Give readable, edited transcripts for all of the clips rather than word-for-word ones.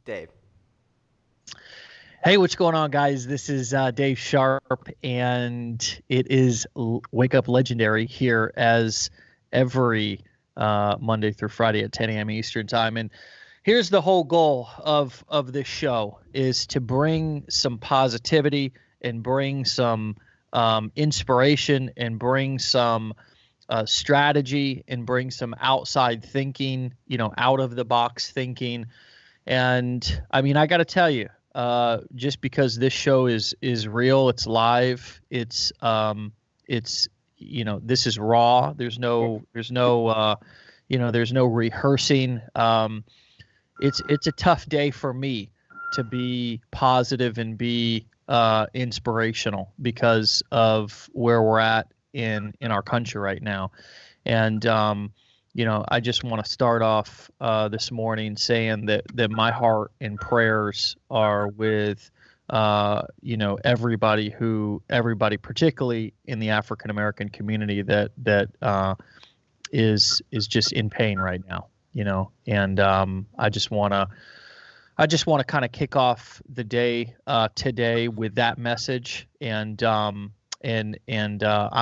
Dave. Hey, what's going on, guys? This is Dave Sharpe, and it is Wake Up Legendary here as every Monday through Friday at 10 a.m. Eastern Time. And here's the whole goal of this show is to bring some positivity and bring some inspiration and bring some strategy and bring some outside thinking, out of the box thinking. And I mean, I got to tell you, just because this show is real, it's live, it's this is raw. There's no rehearsing. It's a tough day for me to be positive and be inspirational because of where we're at in our country right now. And I just want to start off this morning saying that my heart and prayers are with, everybody, particularly in the African American community that is just in pain right now, and I just want to kind of kick off the day today with that message. And I'm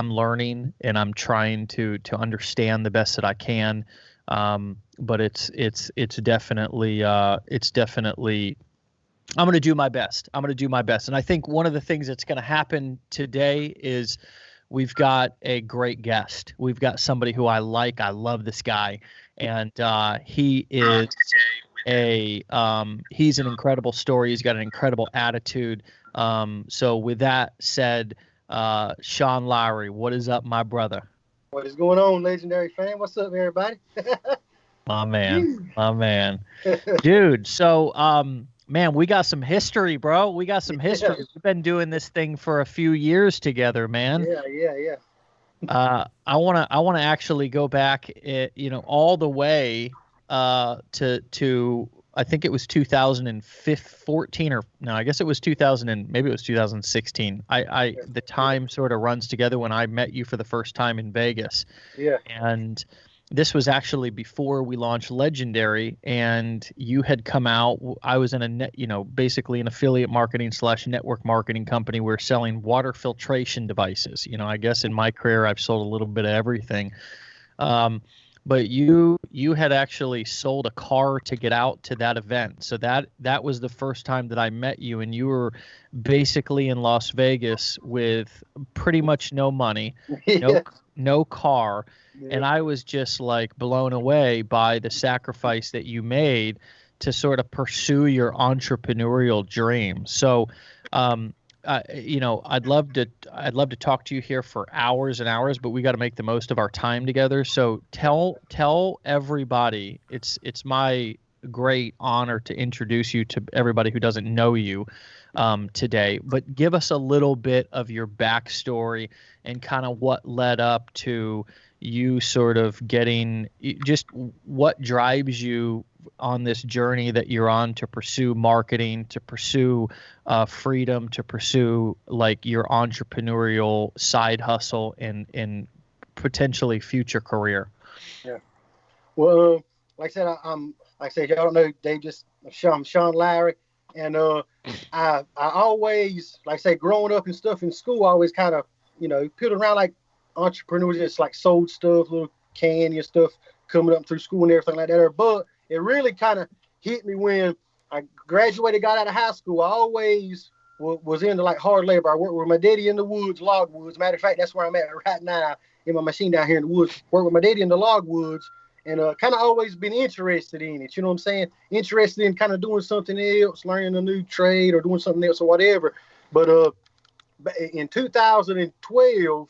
learning and I'm trying to understand the best that I can. But it's definitely I'm going to do my best. And I think one of the things that's going to happen today is we've got a great guest. We've got somebody who I like. I love this guy. And he is he's an incredible story. He's got an incredible attitude. So with that said, Sean Lowry, what is up, my brother? What is going on, legendary fan? What's up, everybody? my man, dude. So, man, we got some history, bro. We got some history. We've been doing this thing for a few years together, man. Yeah. I want to actually go back, all the way to I think it was 2014 or no, I guess it was 2000 and maybe it was 2016. The time sort of runs together when I met you for the first time in Vegas. Yeah. And this was actually before we launched Legendary, and you had come out. I was in basically an affiliate marketing / network marketing company. We're selling water filtration devices. I guess in my career, I've sold a little bit of everything. But you had actually sold a car to get out to that event. So that was the first time that I met you, and you were basically in Las Vegas with pretty much no money, no car. Yeah. And I was just like blown away by the sacrifice that you made to sort of pursue your entrepreneurial dream. So, I'd love to talk to you here for hours and hours, but we got to make the most of our time together. So tell everybody, it's my great honor to introduce you to everybody who doesn't know you today, but give us a little bit of your backstory and kind of what led up to you sort of getting, just what drives you on this journey that you're on to pursue marketing, to pursue freedom, to pursue like your entrepreneurial side hustle and potentially future career. Yeah. Well, like I said, y'all don't know, I'm Sean Lowry, and I always, like I say, growing up and stuff in school, I always kind of, put around like entrepreneurs, just like sold stuff, little candy and stuff coming up through school and everything like that. But it really kind of hit me when I graduated, got out of high school. I always was into like hard labor. I worked with my daddy in the woods, log woods. Matter of fact, that's where I'm at right now in my machine down here in the woods. Work with my daddy in the log woods, and kind of always been interested in it. You know what I'm saying? Interested in kind of doing something else, learning a new trade or doing something else or whatever. But in 2012,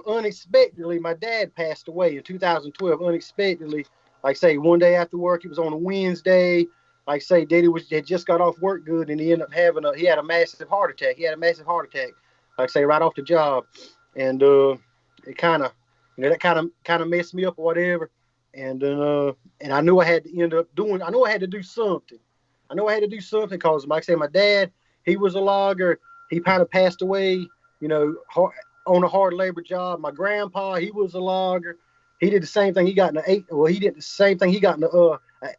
unexpectedly, my dad passed away in 2012. Unexpectedly, like say one day after work, it was on a Wednesday. Like say, Daddy had just got off work good, and he ended up he had a massive heart attack. Like say right off the job, and it kind of, that kind of messed me up or whatever. And I knew I had to end up doing. I knew I had to do something. Because, like I say, my dad, he was a logger. He kind of passed away, on a hard labor job. My grandpa, he was a logger. He did the same thing. He did the same thing. He got in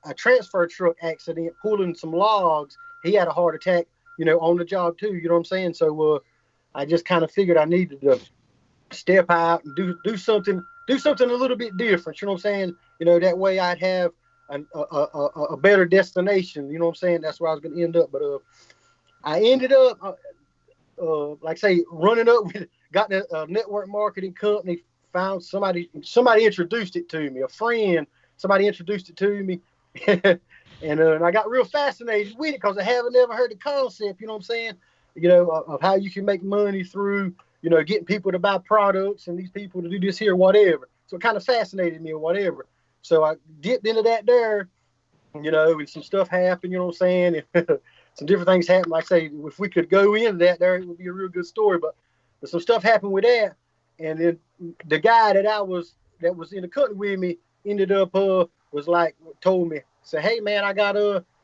a transfer truck accident pulling some logs. He had a heart attack, on the job too. You know what I'm saying? So I just kind of figured I needed to step out and do something a little bit different. You know what I'm saying? That way I'd have a better destination. You know what I'm saying? That's where I was going to end up. But I ended up, like I say, running up with, got a network marketing company, found somebody introduced it to me, a friend, somebody introduced it to me. And I got real fascinated with it because I haven't ever heard the concept, you know what I'm saying? Of how you can make money through, getting people to buy products and these people to do this here, whatever. So it kind of fascinated me or whatever. So I dipped into that there, and some stuff happened, you know what I'm saying? And some different things happened. Like I say, if we could go into that there, it would be a real good story. But some stuff happened with that. And then the guy that was in the company with me ended up, told me, say, hey man, I got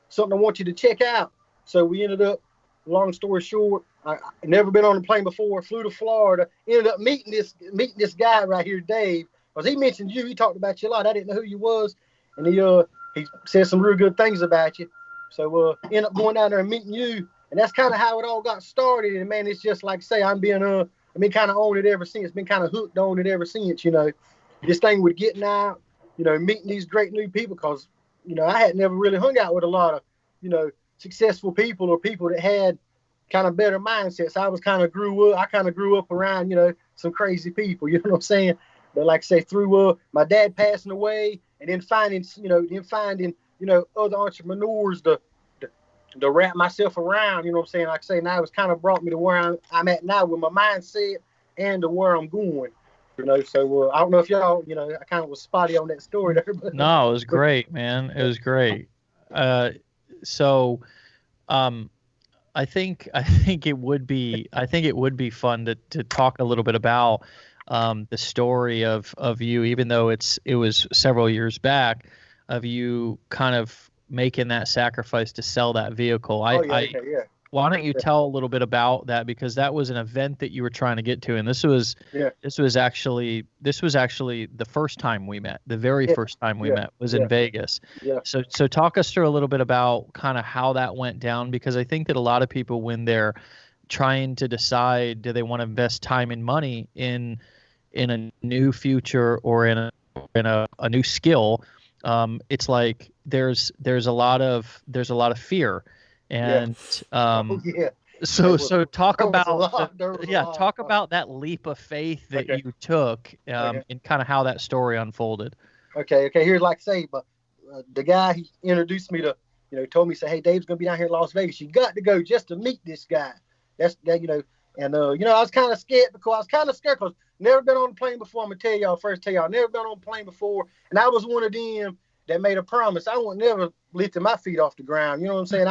something I want you to check out. So we ended up, long story short, I never been on a plane before, flew to Florida, ended up meeting this guy right here, Dave, because he mentioned you, he talked about you a lot. I didn't know who you was, and he said some real good things about you. So ended up going down there and meeting you, and that's kind of how it all got started. And man, it's just like say I've been kind of on it ever since, been kind of hooked on it ever since. This thing with getting out, meeting these great new people, because I had never really hung out with a lot of, successful people or people that had kind of better mindsets. I kind of grew up around, some crazy people, you know what I'm saying? But like I say, through my dad passing away and then finding, other entrepreneurs to wrap myself around, you know what I'm saying? Like I say, now it's kind of brought me to where I'm at now with my mindset and to where I'm going. So I don't know if y'all, I kind of was spotty on that story there. But, no, it was great, man. It was great. So, I think it would be fun to talk a little bit about the story of you, even though it was several years back, of you kind of making that sacrifice to sell that vehicle. Yeah. Why don't you tell a little bit about that, because that was an event that you were trying to get to, and this was actually the first time we met. The very first time we met was in Vegas. Yeah. So talk us through a little bit about kind of how that went down, because I think that a lot of people, when they're trying to decide do they want to invest time and money in a new future or in a new skill, it's like there's a lot of fear. And so talk about about that leap of faith that you took, and kind of how that story unfolded. Okay. Here's like say, but the guy he introduced me to, told me, say, hey, Dave's gonna be down here in Las Vegas. You got to go just to meet this guy. That's that, And I was kind of scared because never been on a plane before. I'm gonna tell y'all, never been on a plane before, and I was one of them that made a promise. I would never lifted my feet off the ground. You know what I'm saying?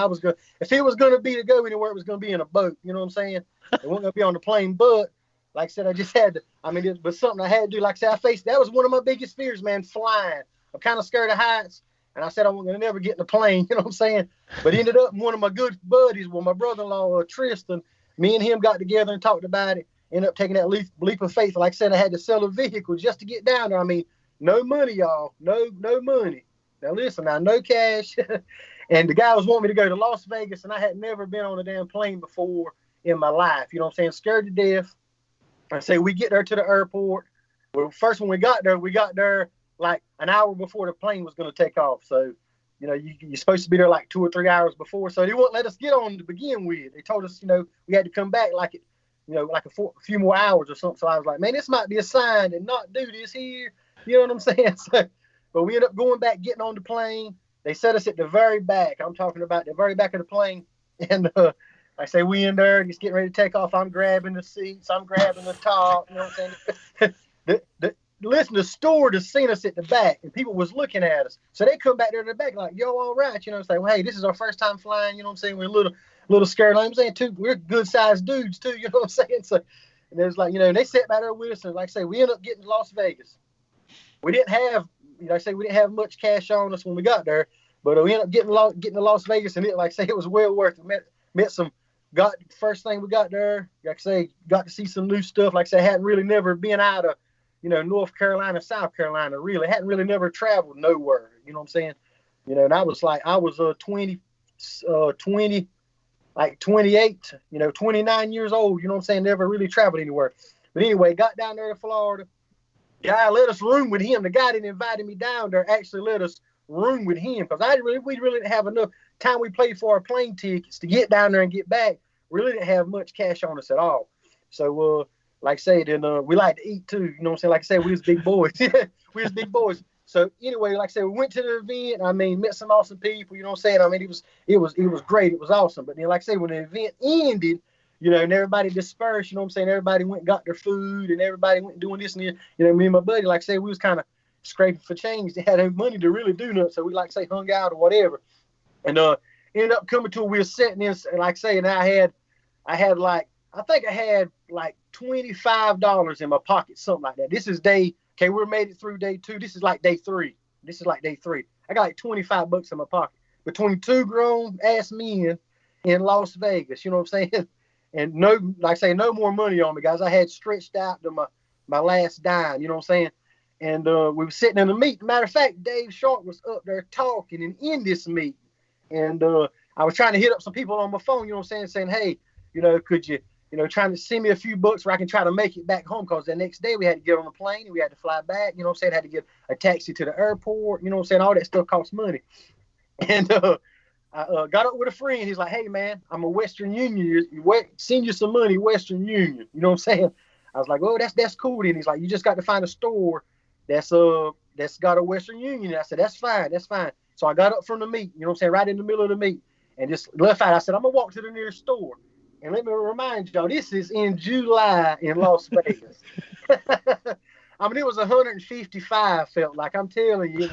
If it was going to be to go anywhere, it was going to be in a boat. You know what I'm saying? It wasn't going to be on the plane. But like I said, I just had to. It was something I had to do. Like I said, that was one of my biggest fears, man. Flying. I'm kind of scared of heights, and I said I wasn't going to never get in a plane. You know what I'm saying? But ended up one of my good buddies, my brother-in-law Tristan. Me and him got together and talked about it. Ended up taking that leap of faith. Like I said, I had to sell a vehicle just to get down there. No money, y'all. No money. Now listen, no cash. And the guy was wanting me to go to Las Vegas, and I had never been on a damn plane before in my life. You know what I'm saying? Scared to death. I say we get there to the airport. Well, first when we got there like an hour before the plane was going to take off. So, you're supposed to be there like 2 or 3 hours before. So they wouldn't let us get on to begin with. They told us, we had to come back like a few more hours or something. So I was like, man, this might be a sign to not do this here. You know what I'm saying? So, but we ended up going back, getting on the plane. They set us at the very back. I'm talking about the very back of the plane. And I say we in there, just getting ready to take off. I'm grabbing the seats. I'm grabbing the top. You know what I'm saying? Listen, the steward has seen us at the back, and people was looking at us. So they come back there to the back like, yo, all right. Say, well, hey, this is our first time flying. You know what I'm saying? We're a little scared. Like I'm saying, too, we're good-sized dudes, too. You know what I'm saying? So, and there's like, and they sat back there with us. And like I say, we ended up getting to Las Vegas. We didn't have, we didn't have much cash on us when we got there, but we ended up getting to Las Vegas, and it was well worth it. Met some, first thing we got there, like I say, got to see some new stuff. Like I say, I hadn't really never been out of, North Carolina, South Carolina, really. Hadn't really never traveled nowhere, you know what I'm saying? And I was 20, like 28, 29 years old, you know what I'm saying? Never really traveled anywhere. But anyway, got down there to Florida. Guy let us room with him. The guy that invited me down there actually let us room with him because we really didn't have enough time. We paid for our plane tickets to get down there and get back. We really didn't have much cash on us at all. So, like I said, and we like to eat too. You know what I'm saying? Like I said, we was big boys. We was big boys. So anyway, like I said, we went to the event. I mean, met some awesome people. You know what I'm saying? I mean, it was great. It was awesome. But then, like I said, when the event ended, and everybody dispersed. You know what I'm saying? Everybody went and got their food, and everybody went doing this and that. Me and my buddy, like I said, we was kind of scraping for change. They had no money to really do nothing, so we like say hung out or whatever. And ended up coming to we were sitting in, like I say, and I had like I think I had like $25 in my pocket, something like that. This is we made it through day 2. This is like day 3. I got like $25 in my pocket between 2 grown ass men in Las Vegas. You know what I'm saying? And no more money on me, guys. I had stretched out to my last dime. You know what I'm saying? And we were sitting in the meeting. Matter of fact, Dave Sharpe was up there talking and in this meeting. And I was trying to hit up some people on my phone. You know what I'm saying? Saying, hey, could you, trying to send me a few bucks where I can try to make it back home, because the next day we had to get on a plane and we had to fly back. You know what I'm saying? Had to get a taxi to the airport. You know what I'm saying? All that stuff costs money. And I got up with a friend. He's like, hey, man, I'm a Western Union. Send you some money, Western Union. You know what I'm saying? I was like, oh, that's cool. And he's like, you just got to find a store that's got a Western Union. And I said, that's fine. So I got up from the meet, you know what I'm saying, right in the middle of the meet, and just left out. I said, I'm going to walk to the nearest store. And let me remind y'all, this is in July in Las Vegas. I mean, it was 155, felt like. I'm telling you,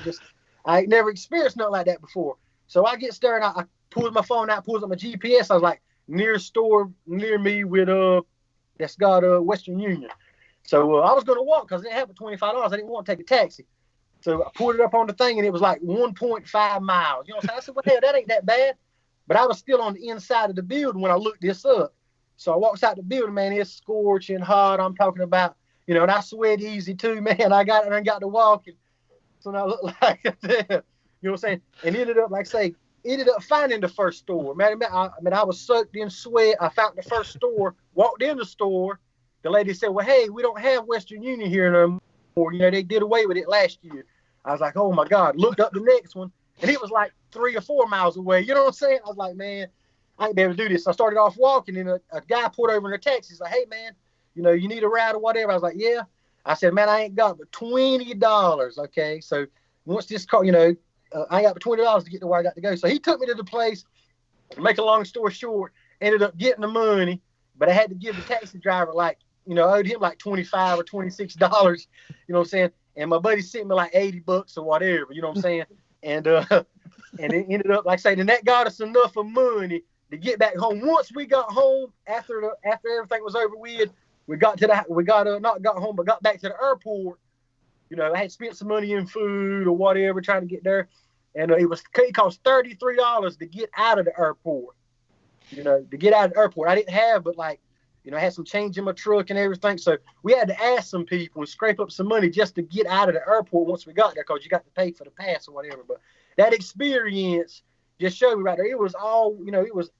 I ain't never experienced nothing like that before. So I get started, I pulled my phone out, pulls up my GPS. I was like, nearest store near me with that's got a Western Union. So I was going to walk because I didn't have $25. I didn't want to take a taxi. So I pulled it up on the thing, and it was like 1.5 miles. You know what I'm saying? I said, well, hell, that ain't that bad. But I was still on the inside of the building when I looked this up. So I walks out the building, man, it's scorching hot. I'm talking about, and I sweat easy too, man. I got to walking. So I look like that. You know what I'm saying? And ended up finding the first store. Man, I was soaked in sweat. I found the first store, walked in the store. The lady said, well, hey, we don't have Western Union here no more. They did away with it last year. I was like, oh, my God. Looked up the next one, and it was like 3 or 4 miles away. You know what I'm saying? I was like, man, I ain't be able to do this. So I started off walking, and a guy pulled over in a taxi. He's like, hey, man, you need a ride or whatever? I was like, yeah. I said, man, I ain't got but $20. Okay, so once this car, I ain't got but $20 to get to where I got to go. So he took me to the place. To make a long story short, ended up getting the money, but I had to give the taxi driver owed him like $25 or $26. You know what I'm saying? And my buddy sent me like $80 or whatever. You know what I'm saying? And it ended up, like I say, then that got us enough of money to get back home. Once we got home, after everything was over with, got back to the airport. I had spent some money in food or whatever trying to get there, and it cost $33 to get out of the airport. I didn't have, but I had some change in my truck and everything, so we had to ask some people and scrape up some money just to get out of the airport once we got there, because you got to pay for the pass or whatever. But that experience just showed me right there, it was all, it was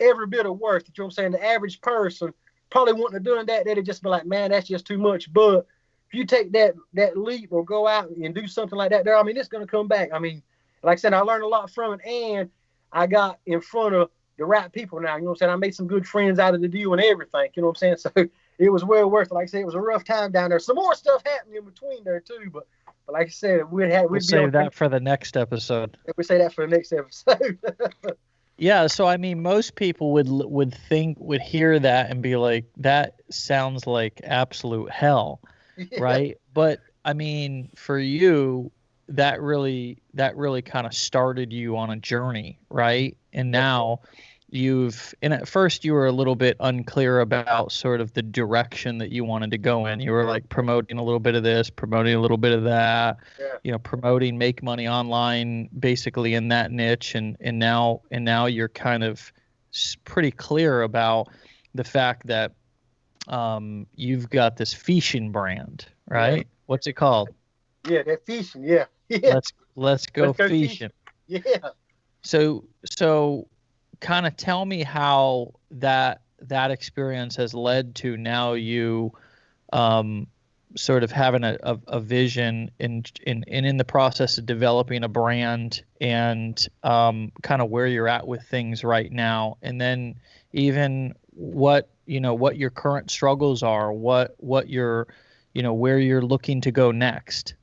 every bit of worth. You know what I'm saying? The average person probably wouldn't have done that. They'd have just been like, man, that's just too much. But if you take that leap or go out and do something like that there, I mean, it's going to come back. I mean, like I said, I learned a lot from it, and I got in front of the right people now. You know what I'm saying? I made some good friends out of the deal and everything. You know what I'm saying? So it was well worth it. Like I said, it was a rough time down there. Some more stuff happened in between there too, but like I said, we'd save that for the next episode. We say that for the next episode. Yeah, so I mean, most people would hear that and be like, that sounds like absolute hell, yeah. Right? But I mean, for you, that really kind of started you on a journey, right? And now and at first you were a little bit unclear about sort of the direction that you wanted to go in. You were like promoting a little bit of this, promoting a little bit of that, promoting make money online, basically in that niche. And now you're kind of pretty clear about the fact that you've got this fishing brand, right? Yeah. What's it called? Yeah, that fishing. Yeah. Let's go fishing. Yeah. So kind of tell me how that experience has led to now you sort of having a vision in the process of developing a brand, and kind of where you're at with things right now, and then even what your current struggles are, what you're where you're looking to go next.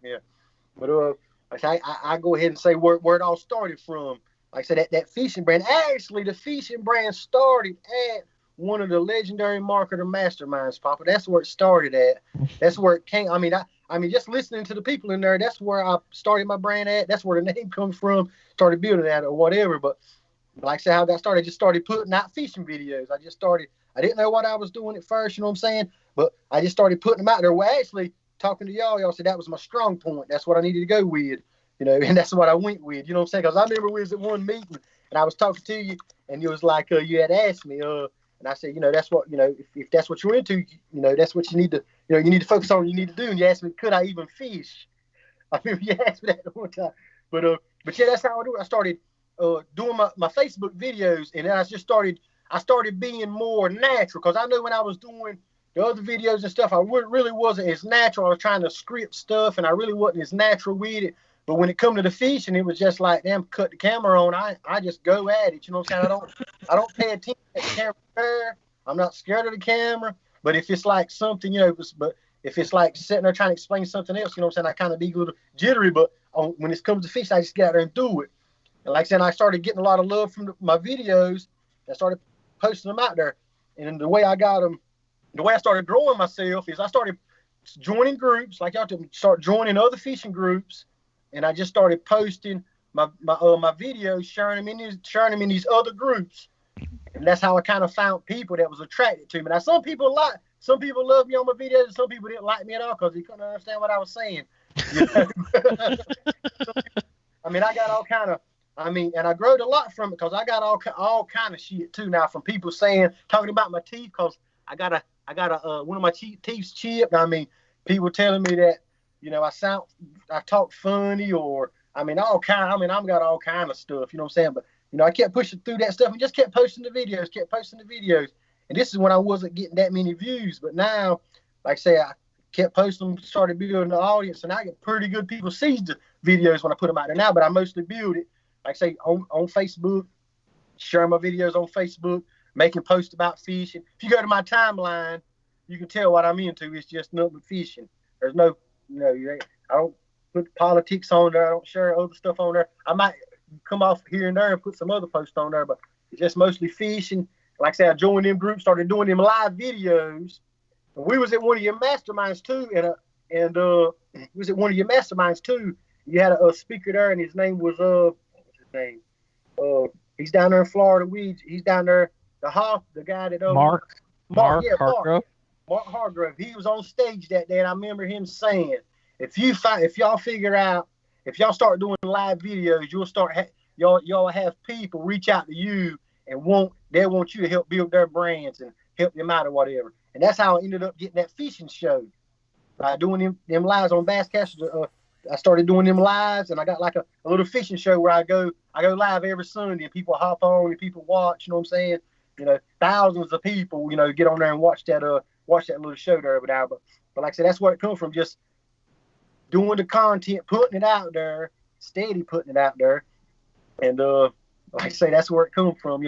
Yeah. But I go ahead and say where it all started from. Like I said, that fishing brand. Actually, the fishing brand started at one of the legendary marketer masterminds, Papa. That's where it started at. That's where it came. I mean, just listening to the people in there. That's where I started my brand at. That's where the name comes from. Started building that or whatever. But like I said, how I got started, I just started putting out fishing videos. I didn't know what I was doing at first. You know what I'm saying? But I just started putting them out there. Well, actually, talking to y'all said that was my strong point. That's what I needed to go with, and that's what I went with. You know what I'm saying? Because I remember we was at one meeting and I was talking to you, and you was like, you had asked me, and I said, that's what, if that's what you're into, that's what you need to, you need to focus on. You need to do. And you asked me, could I even fish? I remember you asked me that one time. But yeah, that's how I do it. I started doing my Facebook videos, and then I started being more natural, because I know when I was doing the other videos and stuff, I really wasn't as natural. I was trying to script stuff, and I really wasn't as natural with it. But when it come to the fishing, it was just like, damn, cut the camera on. I just go at it. You know what I'm saying? I don't pay attention to the camera there. I'm not scared of the camera. But if it's like something, but if it's like sitting there trying to explain something else, you know what I'm saying, I kind of be a little jittery. But when it comes to fishing, I just get out there and do it. And like I said, I started getting a lot of love from my videos. I started posting them out there. And the way I got them, the way I started growing myself is I started joining groups, like y'all start joining other fishing groups, and I just started posting my videos, sharing them in these other groups, and that's how I kind of found people that was attracted to me. Now some people loved me on my videos, and some people didn't like me at all because they couldn't understand what I was saying. I mean, I got all kind of. And I growed a lot from it, because I got all kind of shit too now, from people talking about my teeth, because I got one of my teeth chipped. I mean, people telling me that, I talk funny, or I've got all kind of stuff, you know what I'm saying? But, I kept pushing through that stuff and just kept posting the videos. And this is when I wasn't getting that many views. But now, like I say, I kept posting, started building the audience, and I get pretty good people see the videos when I put them out there now. But I mostly build it, like I say, on Facebook, share my videos on Facebook, making posts about fishing. If you go to my timeline, you can tell what I'm into. It's just nothing but fishing. There's no, I don't put politics on there. I don't share other stuff on there. I might come off here and there and put some other posts on there, but it's just mostly fishing. Like I said, I joined them groups, started doing them live videos. And we was at one of your masterminds too, and we was at one of your masterminds too. You had a speaker there, and his name was what's his name? He's down there in Florida. He's down there. The guy that Mark Hargrove. Mark Hargrove. He was on stage that day, and I remember him saying, if y'all figure out, if y'all start doing live videos, you'll start y'all have people reach out to you and they want you to help build their brands and help them out or whatever. And that's how I ended up getting that fishing show. By doing them lives on Basscasters. I started doing them lives, and I got like a little fishing show where I go live every Sunday, and people hop on and people watch. You know what I'm saying? Thousands of people, get on there and watch that little show there. But like I said, that's where it comes from. Just doing the content, putting it out there, steady putting it out there, and like I say, that's where it comes from.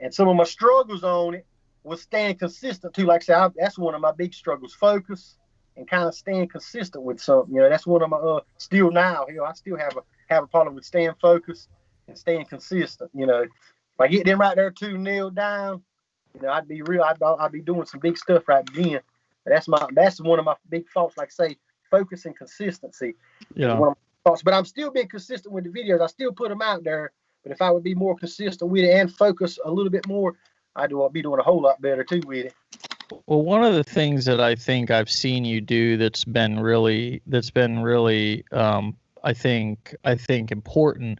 And some of my struggles on it was staying consistent too. Like I said, that's one of my big struggles: focus and kind of staying consistent with something. That's one of my still now. I still have a problem with staying focused and staying consistent. If I get them right there too nailed down, I'd be real. I'd be doing some big stuff right then. But that's one of my big faults. Like I say, focus and consistency. Yeah. One of my faults. But I'm still being consistent with the videos. I still put them out there. But if I would be more consistent with it and focus a little bit more, I'd be doing a whole lot better too with it. Well, one of the things that I think I've seen you do that's been really I think important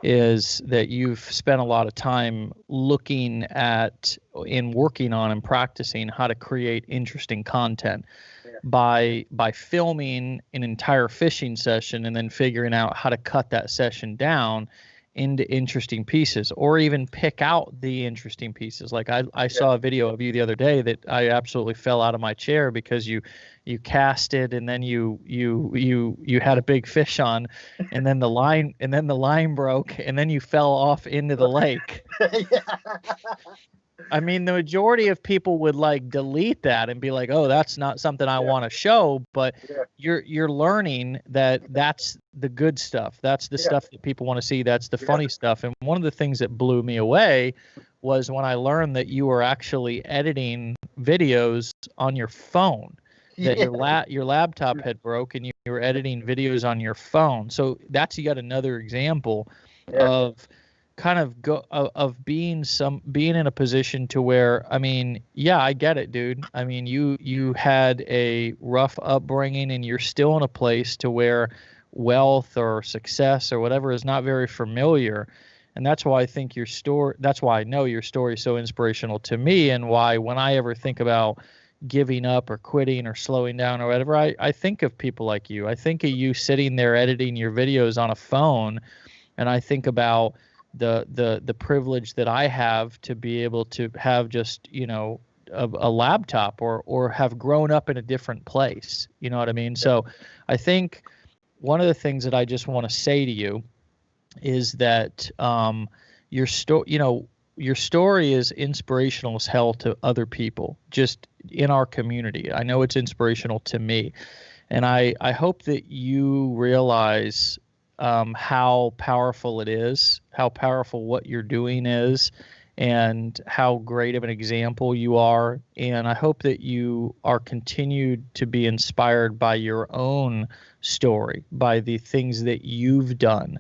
is that you've spent a lot of time looking at and working on and practicing how to create interesting content Yeah. by filming an entire fishing session and then figuring out how to cut that session down into interesting pieces, or even pick out the interesting pieces. Like I saw a video of you the other day that I absolutely fell out of my chair because you casted and then you had a big fish on, and then the line broke and then you fell off into the lake. Yeah. I mean, the majority of people would like delete that and be like, "Oh, that's not something I Yeah. want to show." But Yeah. you're learning that that's the good stuff. That's the Yeah. stuff that people want to see. That's the Yeah. funny stuff. And one of the things that blew me away was when I learned that you were actually editing videos on your phone. That Yeah. your laptop had broke and you were editing videos on your phone. So that's yet another example Yeah. of kind of being in a position to where, I mean, yeah, I get it, dude. I mean, you had a rough upbringing and you're still in a place to where wealth or success or whatever is not very familiar. And that's why I think that's why I know your story is so inspirational to me, and why when I ever think about giving up or quitting or slowing down or whatever, I think of people like you. I think of you sitting there editing your videos on a phone, and I think about the privilege that I have to be able to have just, a laptop, or have grown up in a different place. You know what I mean? So I think one of the things that I just want to say to you is that your story is inspirational as hell to other people just in our community. I know it's inspirational to me. And I hope that you realize how powerful it is, how powerful what you're doing is, and how great of an example you are. And I hope that you are continued to be inspired by your own story, by the things that you've done,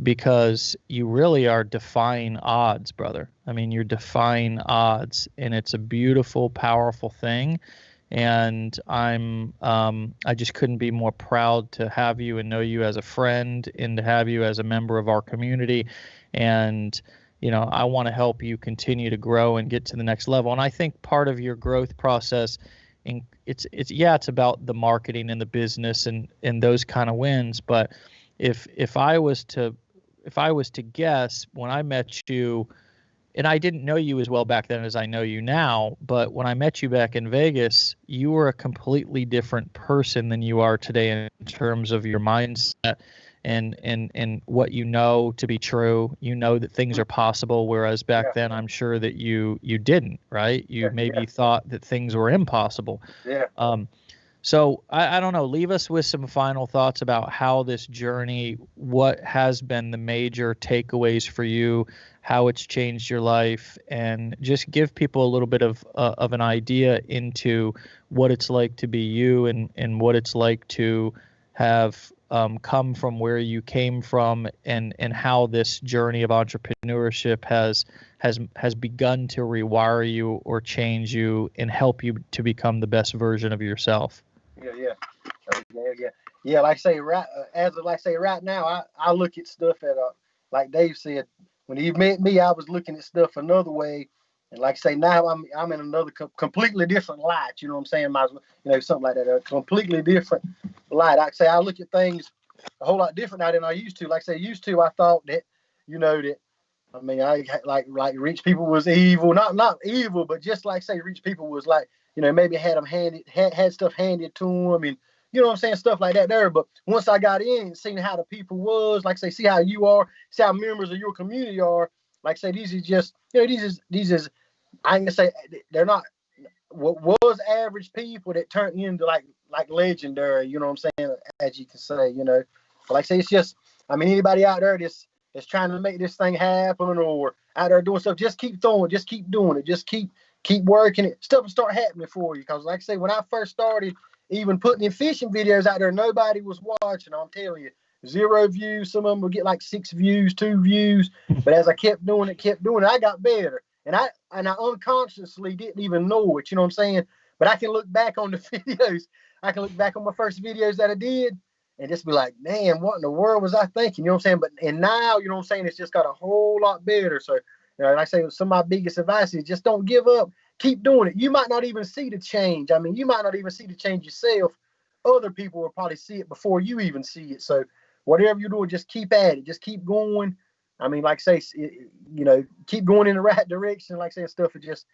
because you really are defying odds, brother. I mean, you're defying odds, and it's a beautiful, powerful thing. And I just couldn't be more proud to have you and know you as a friend, and to have you as a member of our community. And, I want to help you continue to grow and get to the next level. And I think part of your growth process, it's about the marketing and the business and those kind of wins. But if I was to guess, when I met you, and I didn't know you as well back then as I know you now, but when I met you back in Vegas, you were a completely different person than you are today in terms of your mindset and what you know to be true. You know that things are possible, whereas back then I'm sure that you didn't, right? You maybe thought that things were impossible. Yeah. So I don't know, leave us with some final thoughts about how this journey, what has been the major takeaways for you, how it's changed your life, and just give people a little bit of an idea into what it's like to be you, and what it's like to have come from where you came from, and how this journey of entrepreneurship has begun to rewire you or change you and help you to become the best version of yourself. Yeah. Like I say, right now, I look at stuff like Dave said, when he met me, I was looking at stuff another way, and like I say, now I'm in another completely different light. You know what I'm saying? Something like that, a completely different light. Like I say, I look at things a whole lot different now than I used to. Like I say, used to, I thought that, I like rich people was evil, not evil, but just like say rich people was like, maybe had stuff handed to them, and you know what I'm saying, stuff like that there. But once I got in and seen how the people was, like say, see how you are, see how members of your community are, like say, these is just, these is, I ain't gonna say they're not what was average people that turned into like legendary, you know what I'm saying, as you can say, But like I say, it's just, anybody out there that's trying to make this thing happen, or out there doing stuff, just keep throwing, just keep doing it, just keep working it. Stuff will start happening for you. Because like I say, when I first started even putting in fishing videos out there, nobody was watching. I'm telling you, 0 views. Some of them would get like 6 views, 2 views. But as I kept doing it, I got better. And I unconsciously didn't even know it. You know what I'm saying? But I can look back on the videos. I can look back on my first videos that I did, and just be like, man, what in the world was I thinking? You know what I'm saying? And now, you know what I'm saying, it's just got a whole lot better. So, like I say, some of my biggest advice is just don't give up. Keep doing it. You might not even see the change. I mean, you might not even see the change yourself. Other people will probably see it before you even see it. So whatever you're doing, just keep at it. Just keep going. I mean, like I say, keep going in the right direction. Like I say, stuff will just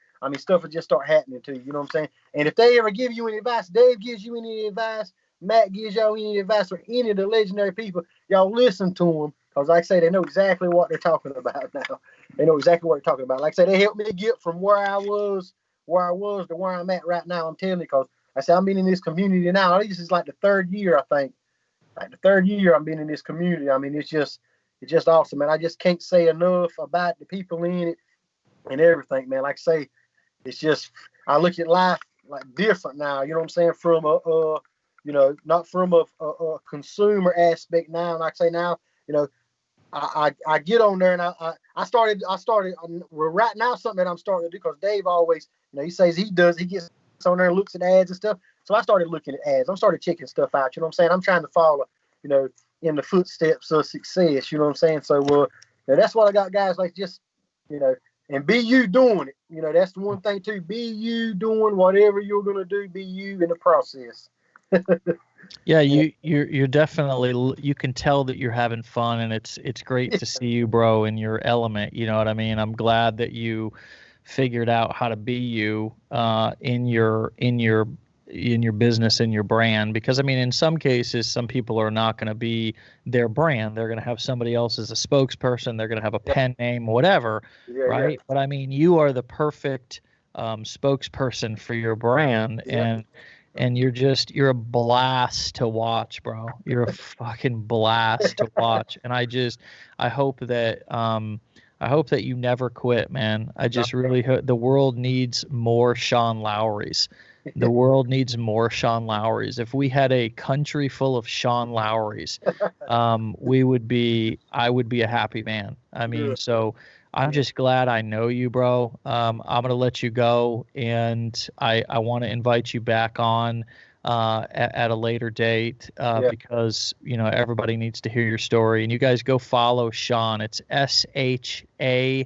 start happening to you. You know what I'm saying? And if they ever give you any advice, Dave gives you any advice, Matt gives y'all any advice, or any of the legendary people, y'all listen to them. Because like I say, they know exactly what they're talking about now. They know exactly what they're talking about. Like I say, they helped me get from where I was to where I'm at right now. I'm telling you, because I said, I've been in this community now. This is like the third year, I think. Like the third year I've been in this community. I mean, it's just awesome, man. I just can't say enough about the people in it and everything, man. Like I say, it's just, I look at life like different now. You know what I'm saying? From not from a consumer aspect now. Like I say now, I get on there and I started well, right now something that I'm starting to do, because Dave always, he says he gets on there and looks at ads and stuff. So I started looking at ads. I started checking stuff out. You know what I'm saying? I'm trying to follow, in the footsteps of success. You know what I'm saying? So that's what I got, guys. Like, just, and be you doing it. That's the one thing too. Be you doing whatever you're gonna do. Be you in the process. Yeah, you're definitely, you can tell that you're having fun, and it's great to see you, bro, in your element. You know what I mean? I'm glad that you figured out how to be you in your business, in your brand, because I mean, in some cases, some people are not going to be their brand. They're going to have somebody else as a spokesperson. They're going to have a pen name, whatever, right? Yeah. But I mean, you are the perfect spokesperson for your brand, and you're a blast to watch, bro. You're a fucking blast to watch. And I hope that you never quit, man. I just really hope the world needs more Sean Lowrys. The world needs more Sean Lowrys. If we had a country full of Sean Lowrys, I would be a happy man. I mean, so I'm just glad I know you, bro. I'm going to let you go, and I want to invite you back on at a later date because, everybody needs to hear your story. And you guys go follow Sean. It's SHAN.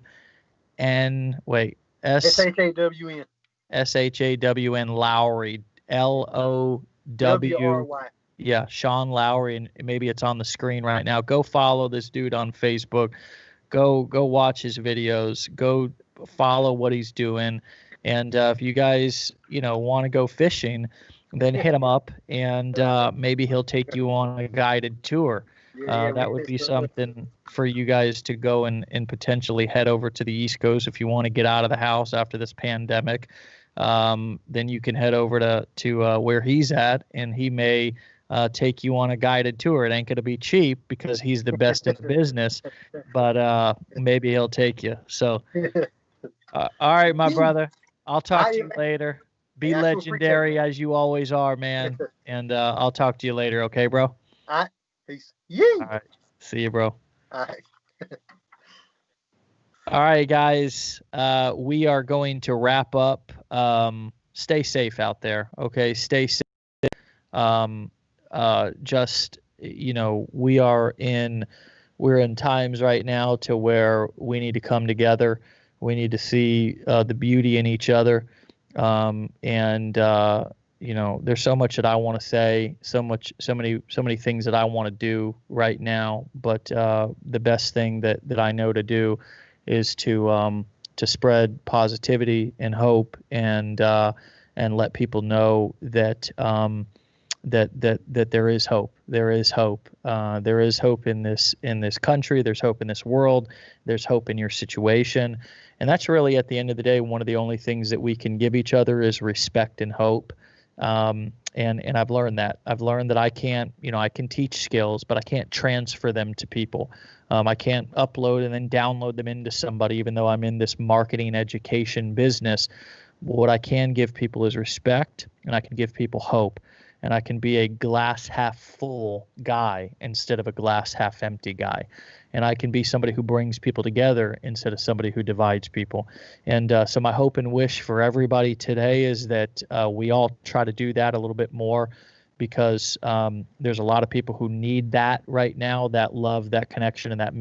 Wait, SHAWN. SHAWN Lowry, LOWRY. Yeah, Sean Lowry, and maybe it's on the screen right now. Go follow this dude on Facebook. Go watch his videos. Go follow what he's doing. And if you guys, want to go fishing, then hit him up, and maybe he'll take you on a guided tour. That would be something for you guys to go and potentially head over to the East Coast if you want to get out of the house after this pandemic. Then you can head over to where he's at, and he may take you on a guided tour. It ain't going to be cheap because he's the best in the business, but maybe he'll take you. So, all right, my brother, I'll talk to you later. Be legendary as you always are, man. And I'll talk to you later. Okay, bro? All right. Peace. All right. See you, bro. All right. All right, guys. We are going to wrap up. Stay safe out there. Okay. Stay safe. We're in times right now to where we need to come together. We need to see the beauty in each other. There's so much that I want to say, so many things that I want to do right now. But the best thing that I know to do is to spread positivity and hope, and let people know that that there is hope. There is hope. There is hope in this country. There's hope in this world. There's hope in your situation. And that's really, at the end of the day, one of the only things that we can give each other is respect and hope. And I've learned that. I've learned that I can teach skills, but I can't transfer them to people. I can't upload and then download them into somebody, even though I'm in this marketing education business. What I can give people is respect, and I can give people hope. And I can be a glass half full guy instead of a glass half empty guy. And I can be somebody who brings people together instead of somebody who divides people. And so my hope and wish for everybody today is that we all try to do that a little bit more, because there's a lot of people who need that right now, that love, that connection, and that